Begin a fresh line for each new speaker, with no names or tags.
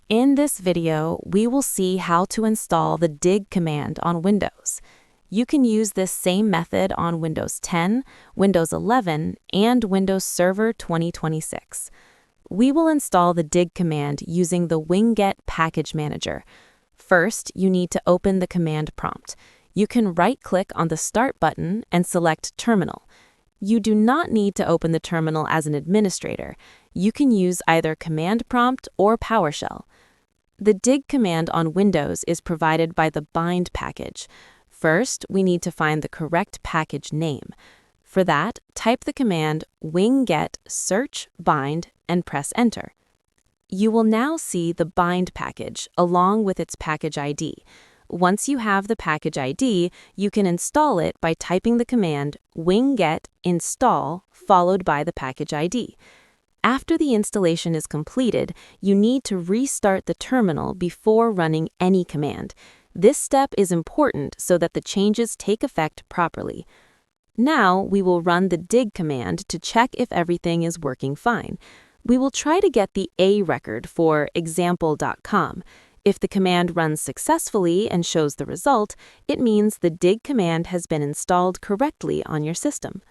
In this video, we will see how to install the dig command on Windows. You can use this same method on Windows 10, Windows 11, and Windows Server 2026. We will install the dig command using the Winget package manager. First, you need to open the command prompt. You can right-click on the Start button and select Terminal. You do not need to open the terminal as an administrator. You can use either Command Prompt or PowerShell. The dig command on Windows is provided by the bind package. First, we need to find the correct package name. For that, type the command winget search bind and press Enter. You will now see the bind package along with its package ID. Once you have the package ID, you can install it by typing the command winget install followed by the package ID. After the installation is completed, you need to restart the terminal before running any command. This step is important so that the changes take effect properly. Now, we will run the dig command to check if everything is working fine. We will try to get the A record for example.com. If the command runs successfully and shows the result, it means the dig command has been installed correctly on your system.